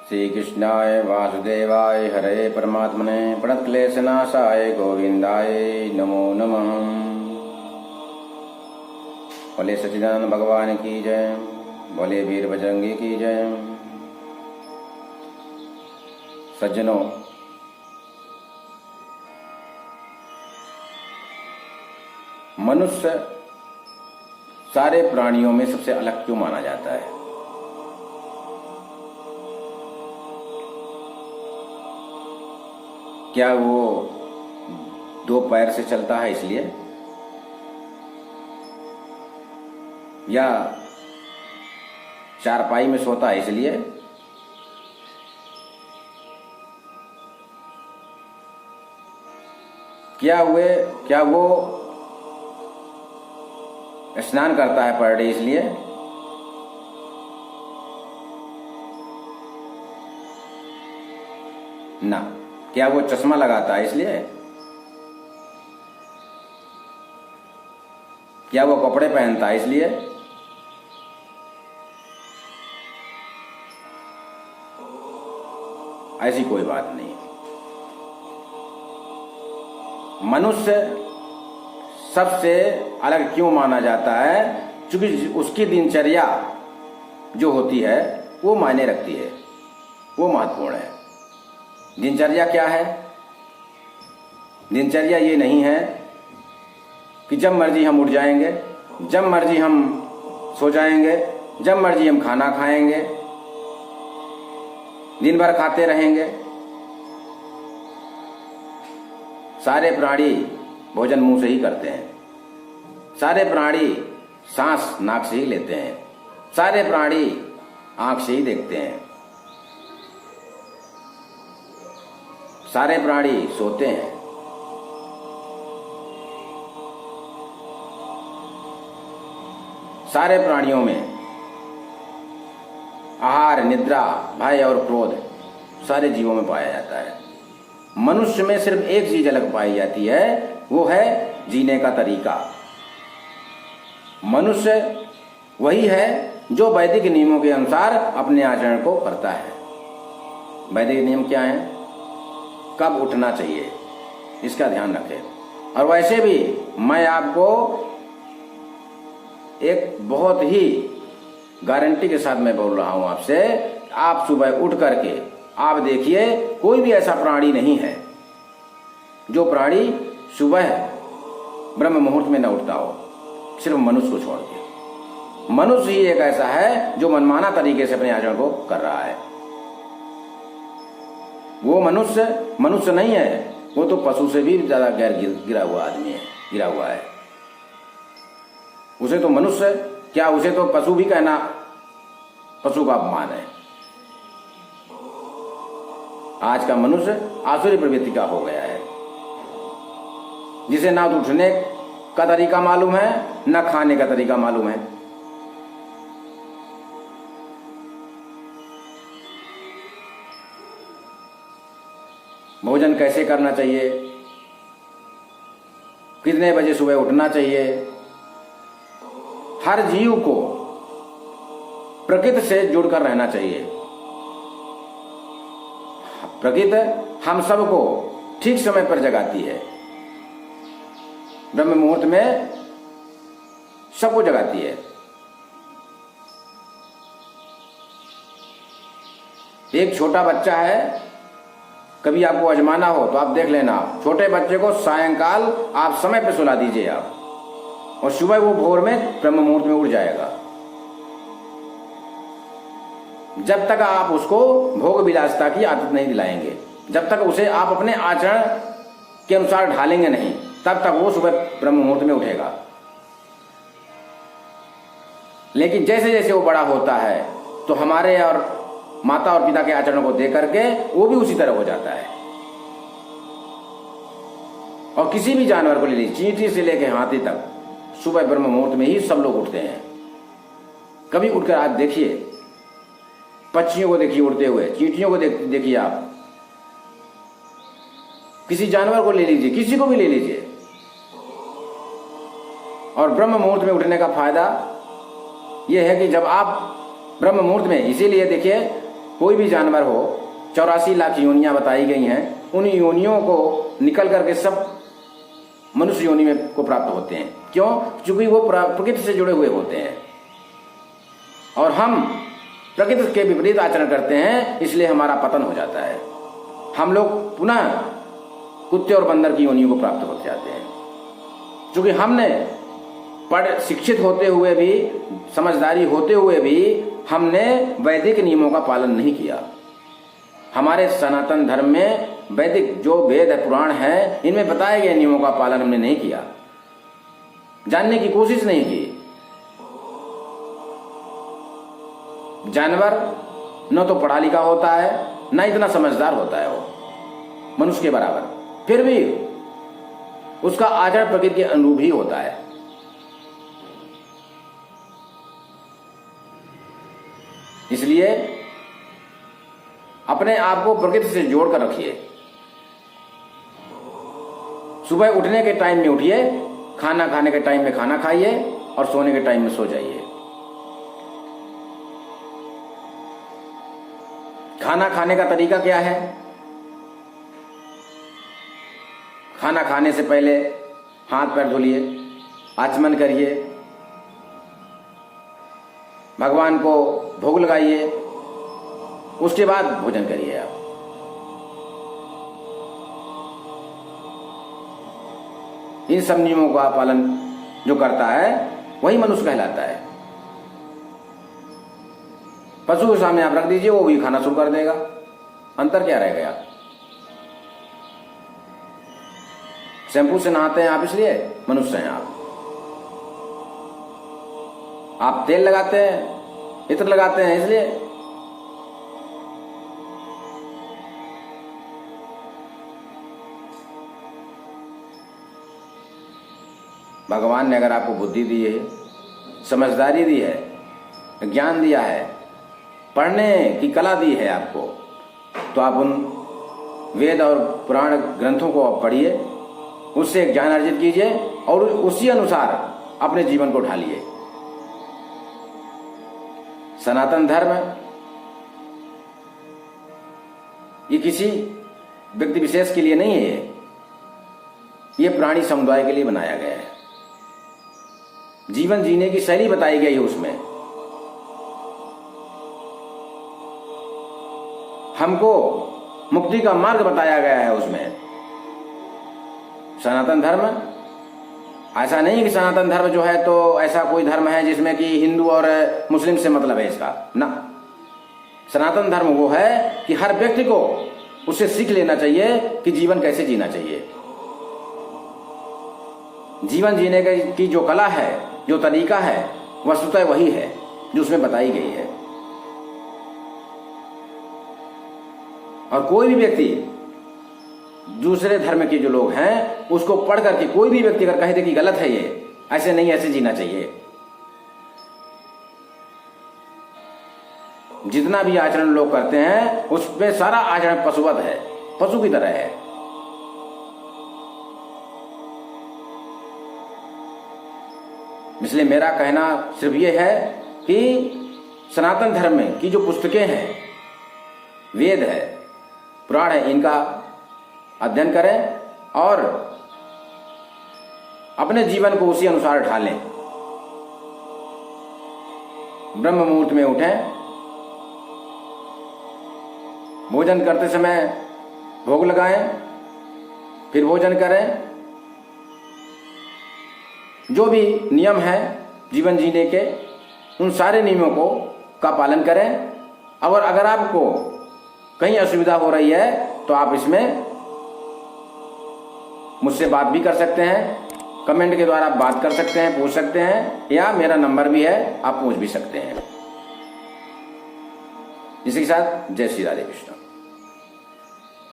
श्री कृष्णाय वासुदेवाय हरे परमात्मने प्रणतक्लेशनाशाय गोविंदाय नमो नमः। बोले सच्चिदानंद भगवान की जय, बोले वीर बजरंगी की जय। सज्जनों, मनुष्य सारे प्राणियों में सबसे अलग क्यों माना जाता है? क्या वो दो पैर से चलता है इसलिए, या चारपाई में सोता है इसलिए, क्या वो स्नान करता है पर डे इसलिए, ना, क्या वो चश्मा लगाता है इसलिए, क्या वो कपड़े पहनता है इसलिए, ऐसी कोई बात नहीं। मनुष्य सबसे अलग क्यों माना जाता है? क्योंकि उसकी दिनचर्या जो होती है वो मायने रखती है, वो महत्वपूर्ण है। दिनचर्या क्या है? दिनचर्या ये नहीं है कि जब मर्जी हम उठ जाएंगे, जब मर्जी हम सो जाएंगे, जब मर्जी हम खाना खाएंगे, दिन भर खाते रहेंगे। सारे प्राणी भोजन मुंह से ही करते हैं, सारे प्राणी सांस नाक से ही लेते हैं, सारे प्राणी आंख से ही देखते हैं, सारे प्राणी सोते हैं। सारे प्राणियों में आहार, निद्रा, भय और क्रोध सारे जीवों में पाया जाता है। मनुष्य में सिर्फ एक चीज अलग पाई जाती है, वो है जीने का तरीका। मनुष्य वही है जो वैदिक नियमों के अनुसार अपने आचरण को करता है। वैदिक नियम क्या है? कब उठना चाहिए इसका ध्यान रखें। और वैसे भी मैं आपको एक बहुत ही गारंटी के साथ मैं बोल रहा हूं आपसे, आप सुबह उठ करके आप देखिए, कोई भी ऐसा प्राणी नहीं है जो प्राणी सुबह ब्रह्म मुहूर्त में न उठता हो, सिर्फ मनुष्य को छोड़ के। मनुष्य ही एक ऐसा है जो मनमाना तरीके से अपने आचरण को कर रहा है। वो मनुष्य नहीं है, वो तो पशु से भी ज्यादा गिरा हुआ आदमी है, गिरा हुआ है। उसे तो मनुष्य क्या, उसे तो पशु भी कहना पशु का अपमान है। आज का मनुष्य आसुरी प्रवृत्ति का हो गया है, जिसे ना तो उठने का तरीका मालूम है, ना खाने का तरीका मालूम है। भोजन कैसे करना चाहिए, कितने बजे सुबह उठना चाहिए। हर जीव को प्रकृति से जुड़कर रहना चाहिए। प्रकृति हम सबको ठीक समय पर जगाती है, ब्रह्म मुहूर्त में सबको जगाती है। एक छोटा बच्चा है, कभी आपको आजमाना हो तो आप देख लेना, छोटे बच्चे को सायंकाल आप समय पर सुला दीजिए आप, और सुबह वो भोर में ब्रह्म मुहूर्त में उठ जाएगा। जब तक आप उसको भोग विलासिता की आदत नहीं दिलाएंगे, जब तक उसे आप अपने आचरण के अनुसार ढालेंगे नहीं, तब तक वो सुबह ब्रह्म मुहूर्त में उठेगा। लेकिन जैसे जैसे वो बड़ा होता है तो हमारे और माता और पिता के आचरण को देख करके वो भी उसी तरह हो जाता है। और किसी भी जानवर को ले लीजिए, चींटी से लेकर हाथी तक, सुबह ब्रह्म मुहूर्त में ही सब लोग उठते हैं। कभी उठकर आप देखिए, पक्षियों को देखिए उड़ते हुए, चींटियों को देखिए आप, किसी जानवर को ले लीजिए, किसी को भी ले लीजिए। और ब्रह्म मुहूर्त में उठने का फायदा यह है कि जब आप ब्रह्म मुहूर्त में, इसीलिए देखिए कोई भी जानवर हो, 84 लाख योनियां बताई गई हैं, उन योनियों को निकल करके सब मनुष्य योनि में को प्राप्त होते हैं। क्यों? क्योंकि वो प्रकृति से जुड़े हुए होते हैं और हम प्रकृति के विपरीत आचरण करते हैं, इसलिए हमारा पतन हो जाता है। हम लोग पुनः कुत्ते और बंदर की योनियों को प्राप्त हो जाते हैं। क्योंकि हमने शिक्षित होते हुए भी, समझदारी होते हुए भी हमने वैदिक नियमों का पालन नहीं किया। हमारे सनातन धर्म में वैदिक जो वेद है, पुराण है, इनमें बताए गए नियमों का पालन हमने नहीं किया, जानने की कोशिश नहीं की। जानवर न तो पढ़ा लिखा होता है, न इतना समझदार होता है वो मनुष्य के बराबर, फिर भी उसका आचरण प्रकृति के अनुरूप ही होता है। इसलिए अपने आप को प्रकृति से जोड़कर रखिए। सुबह उठने के टाइम में उठिए, खाना खाने के टाइम में खाना खाइए और सोने के टाइम में सो जाइए। खाना खाने का तरीका क्या है? खाना खाने से पहले हाथ पैर धुलिए, आचमन करिए, भगवान को भोग लगाइए, उसके बाद भोजन करिए। आप इन सब नियमों का पालन जो करता है वही मनुष्य कहलाता है। पशु के सामने आप रख दीजिए, वो भी खाना शुरू कर देगा। अंतर क्या रह गया? शैम्पू से नहाते हैं आप, इसलिए मनुष्य हैं आप। आप तेल लगाते हैं, इत्र लगाते हैं, इसलिए। भगवान ने अगर आपको बुद्धि दी है, समझदारी दी है, ज्ञान दिया है, पढ़ने की कला दी है आपको, तो आप उन वेद और पुराण ग्रंथों को आप पढ़िए, उससे ज्ञान अर्जित कीजिए और उसी अनुसार अपने जीवन को ढालिए। सनातन धर्म ये किसी व्यक्ति विशेष के लिए नहीं है, ये प्राणी समुदाय के लिए बनाया गया है। जीवन जीने की शैली बताई गई है उसमें। हमको मुक्ति का मार्ग बताया गया है उसमें। सनातन धर्म ऐसा नहीं कि सनातन धर्म जो है तो ऐसा कोई धर्म है जिसमें कि हिंदू और मुस्लिम से मतलब है इसका ना। सनातन धर्म वो है कि हर व्यक्ति को उससे सीख लेना चाहिए कि जीवन कैसे जीना चाहिए। जीवन जीने की जो कला है, जो तरीका है, वस्तुतः वही है जो उसमें बताई गई है। और कोई भी व्यक्ति दूसरे धर्म के जो लोग हैं उसको पढ़ करके कोई भी व्यक्ति अगर कहे दे कि गलत है ये, ऐसे नहीं, ऐसे जीना चाहिए, जितना भी आचरण लोग करते हैं उसमें सारा आचरण पशुवत है, पशु की तरह है। इसलिए मेरा कहना सिर्फ ये है कि सनातन धर्म में की जो पुस्तकें हैं, वेद है, पुराण है, इनका अध्ययन करें और अपने जीवन को उसी अनुसार ढालें। ब्रह्म मुहूर्त में उठें, भोजन करते समय भोग लगाएं, फिर भोजन करें। जो भी नियम है जीवन जीने के, उन सारे नियमों का पालन करें। और अगर आपको कहीं असुविधा हो रही है तो आप इसमें मुझसे बात भी कर सकते हैं, कमेंट के द्वारा आप बात कर सकते हैं, पूछ सकते हैं, या मेरा नंबर भी है, आप पूछ भी सकते हैं। इसी के साथ जय श्री राधे कृष्ण।